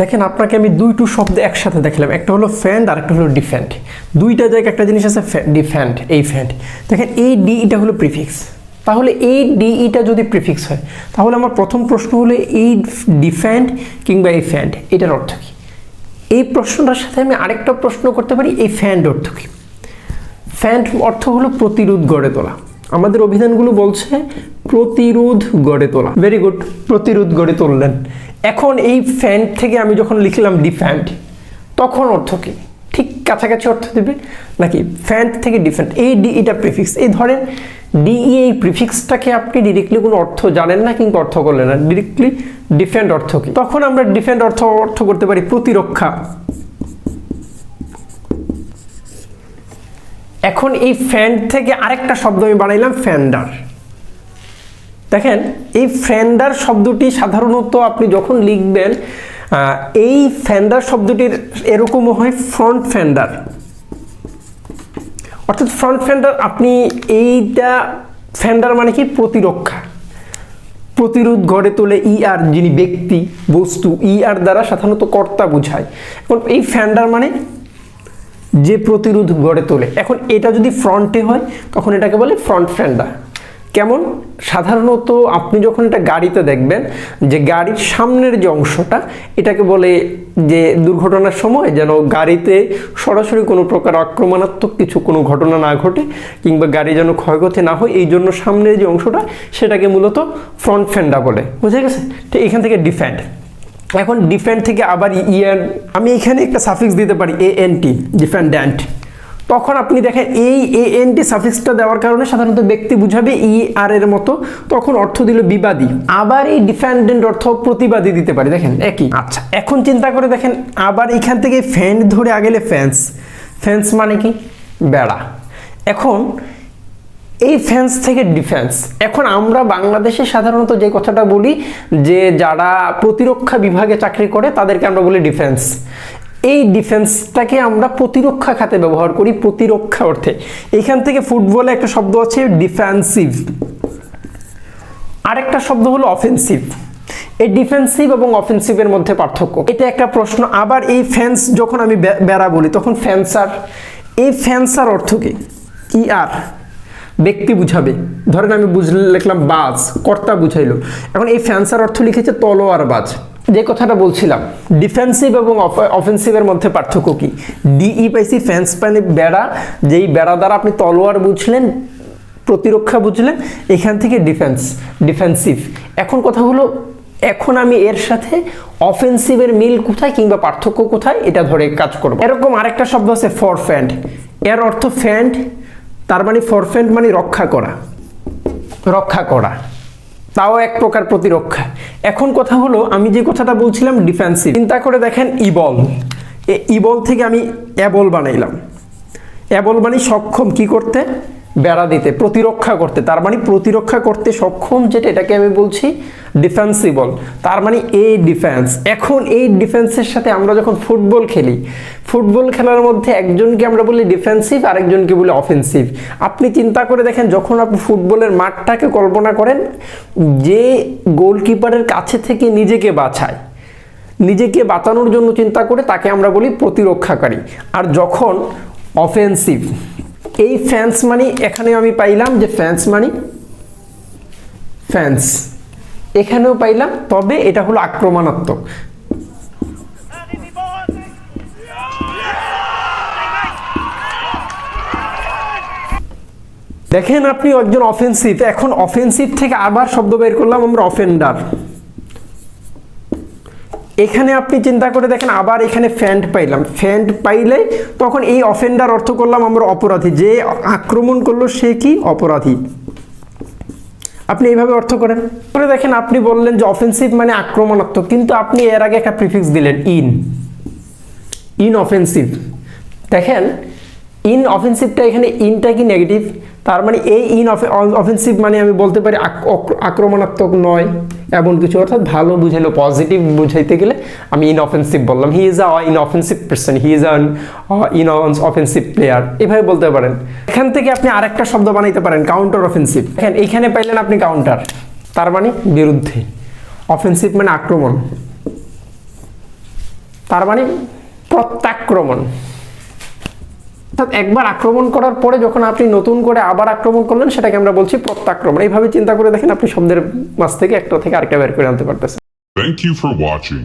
দেখেন আপনাকে আমি দুইটো শব্দ একসাথে দেখালাম, একটা হলো ফ্যান্ড আর একটা হলো ডিফেন্ড। দুইটা জায়গায় একটা জিনিস আছে ডিফেন্ড, এই ফ্যান্ড। দেখেন এই ডি এটা হলো প্রিফিক্স, তাহলে এই ডি ইটা যদি প্রিফিক্স হয় তাহলে আমার প্রথম প্রশ্ন হলো এই ডিফেন্ড কিংবা এই ফ্যান্ড এটার অর্থ কি। এই প্রশ্নটার সাথে আমি আরেকটা প্রশ্ন করতে পারি, এই ফ্যান্ড অর্থ কি। ফ্যান্ড অর্থ হলো প্রতিরোধ গড়ে তোলা। আমাদের অভিধানগুলো বলছে প্রতিরোধ গড়ে তোলা। ভেরি গুড, প্রতিরোধ গড়ে তুললেন। এখন এই ফ্যান্ড থেকে আমি যখন লিখলাম ডিফেন্ড, তখন অর্থ কি? ঠিক কাছাকাছি অর্থ দেবে নাকি? ফ্যান্ড থেকে ডিফেন্ড, এই ডি এটা প্রিফিক্স। এই ধরেন ডিই এই প্রিফিক্সটাকে আপনি ডিরেক্টলি কোনো অর্থ জানেন না কিন্তু অর্থ করলেন না, ডিরেক্টলি ডিফেন্ড অর্থ কি? তখন আমরা ডিফেন্ড অর্থ করতে পারি প্রতিরক্ষা। এখন এই ফ্যান্ড থেকে আরেকটা শব্দ আমি বানাইলাম ফ্যান্ডার। দেখেন এই ফ্যান্ডার শব্দটি সাধারণত আপনি যখন লিখবেন এই ফ্যান্ডার শব্দটির এরকমও হয় ফ্রন্ট ফ্যান্ডার, অর্থাৎ ফ্রন্ট ফ্যান্ডার। আপনি এইটা ফ্যান্ডার মানে কি? প্রতিরক্ষা, প্রতিরোধ গড়ে তোলে। ই আর যিনি ব্যক্তি বস্তু, ই আর দ্বারা সাধারণত কর্তা বোঝায়। এখন এই ফ্যান্ডার মানে যে প্রতিরোধ গড়ে তোলে। এখন এটা যদি ফ্রন্টে হয় তখন এটাকে বলে ফ্রন্ট ফ্যান্ডার। কেমন? সাধারণত আপনি যখন এটা গাড়িতে দেখবেন যে গাড়ির সামনের যে অংশটা, এটাকে বলে যে দুর্ঘটনার সময় যেন গাড়িতে সরাসরি কোনো প্রকার আক্রমণাত্মক কিছু কোনো ঘটনা না ঘটে কিংবা গাড়ি যেন ক্ষয়ক্ষতি না হয়, এই জন্য সামনের যে অংশটা সেটাকে মূলত ফ্রন্ট ফ্যান্ডার বলে। বুঝে গেছে? তো এখান থেকে ডিফেন্ড। এখন ডিফেন্ড থেকে আবার ইয়ার আমি এখানে একটা সাফিক্স দিতে পারি এএনটি, ডিফেন্ড্যান্ট। তখন আপনি দেখেন এই এএনটি সাফিক্সটা দেওয়ার কারণে সাধারণত ব্যক্তি বুঝাবে ই আর এর মতো, তখন অর্থ দিল বিবাদী। আবার এই ডিফেন্ডেন্ট অর্থ প্রতিবাদী দিতে পারি। দেখেন একই। আচ্ছা, এখন চিন্তা করে দেখেন আবার এখান থেকে ফ্যান্ড ধরে আগেলে ফেন্স। ফেন্স মানে কি? বেড়া। এখন এই ফেন্স থেকে ডিফেন্স। এখন আমরা বাংলাদেশে সাধারণত যে কথাটা বলি যে যারা প্রতিরক্ষা বিভাগে চাকরি করে তাদেরকে আমরা বলি ডিফেন্স। এই ডিফেন্সটাকে আমরা প্রতিরক্ষা খাতে ব্যবহার করি, প্রতিরক্ষা অর্থে। এখান থেকে ফুটবলে একটা শব্দ আছে ডিফেন্সিভ, আরেকটা শব্দ হলো অফেন্সিভ। এই ডিফেন্সিভ এবং অফেন্সিভের মধ্যে পার্থক্য, এটা একটা প্রশ্ন। আবার এই ফেন্স যখন আমি বেড়া বলি তখন ফেন্সার। এই ফেন্সার অর্থ কি? ই আর ব্যক্তি বুঝাবে। ধরেন আমি লিখলাম বাজ, কর্তা বুঝাইলো। এখন এই ফেন্সার অর্থ লিখেছে তলোয়ার বাজ। যে কথাটা বলছিলাম ডিফেন্সিভ এবং অফেন্সিভের মধ্যে পার্থক্য কি? ডিই পাইছি ফেন্স মানে বেড়া, যেই বেড়া দ্বারা আপনি তলোয়ার বুঝলেন, প্রতিরক্ষা বুঝলেন, এখান থেকে ডিফেন্সিভ। এখন কথা হলো এখন আমি এর সাথে অফেন্সিভের মিল কোথায় কিংবা পার্থক্য কোথায় এটা ধরে কাজ করব। এরকম আরেকটা শব্দ আছে ফরফ্যান্ড। এর অর্থ ফ্যান্ড, তার মানে ফরফ্যান্ড মানে রক্ষা করা, রক্ষা করা, তাও এক প্রকার প্রতিরক্ষা। এখন কথা হলো আমি যে কথাটা বলছিলাম ডিফেন্সিভ। চিন্তা করে দেখেন ইবল, ইবল থেকে আমি এবল বানাইলাম। এবল মানে সক্ষম কি করতে? বেড়া দিতে, প্রতিরক্ষা করতে। তার মানে প্রতিরক্ষা করতে সক্ষম যেটা, এটাকে আমি বলছি ডিফেন্সিবল। তার মানে এই ডিফেন্স। এখন এই ডিফেন্সের সাথে আমরা যখন ফুটবল খেলি, ফুটবল খেলার মধ্যে একজনকে আমরা বলি ডিফেন্সিভ, আরেকজনকে বলি অফেন্সিভ। আপনি চিন্তা করে দেখেন যখন আপনি ফুটবলের মাঠটাকে কল্পনা করেন, যে গোলকিপারের কাছে থেকে নিজেকে বাঁচায়, নিজেকে বাঁচানোর জন্য চিন্তা করে, তাকে আমরা বলি প্রতিরক্ষাকারী। আর যখন অফেন্সিভ, এই ফ্যান্স মানে এখানে আমি পাইলাম যে ফ্যান্স মানে ফ্যান্স, এখানেও পাইলাম, তবে এটা হলো আক্রমণাত্মক। দেখেন আপনি একজন অফেন্সিভ। এখন অফেন্সিভ থেকে আবার শব্দ বের করলাম আমরা অফেন্ডার। এখানে আপনি চিন্তা করে দেখেন আবার এখানে ফ্যান্ড পাইলাম। ফ্যান্ড পাইলে তখন এই অফেন্ডার অর্থ করলাম আমরা অপরাধী, যে আক্রমণ করলো সে কি? অপরাধী। আপনি এইভাবে অর্থ করেন। পরে দেখেন আপনি বললেন যে অফেন্সিভ মানে আক্রমণাত্মক, কিন্তু আপনি এর আগে একটা প্রিফিক্স দিলেন ইন অফেন্সিভ। দেখেন ইন অফেন্সিভটা এখানে ইনটা কি নেগেটিভ, তার মানে এই ইন অফেন্সিভ মানে আমি বলতে পারি আক্রমণাত্মক নয় এমন কিছু, অর্থাৎ ভালো বুঝাইলো, পজিটিভ বুঝাইতে গেলে আমি ইন অফেন্সিভ বললাম। He is a inoffensive person, he is an inoffensive player, এভাবে বলতে পারেন। এখান থেকে আপনি আরেকটা শব্দ বানাইতে পারেন কাউন্টার অফেন্সিভ। দেখেন এইখানে পাইলেন আপনি কাউন্টার, তার মানে বিরুদ্ধে। অফেন্সিভ মানে আক্রমণ, তার মানে প্রত্যাক্রমণ। অর্থাৎ একবার আক্রমণ করার পরে যখন আপনি নতুন করে আবার আক্রমণ করলেন সেটাকে আমরা বলছি প্রত্যাক্রমণ। এইভাবে চিন্তা করে দেখেন, আপনি শব্দের মাঝ থেকে একটা থেকে আরেকটা বের করে আনতে পারতেছেন। Thank you for watching.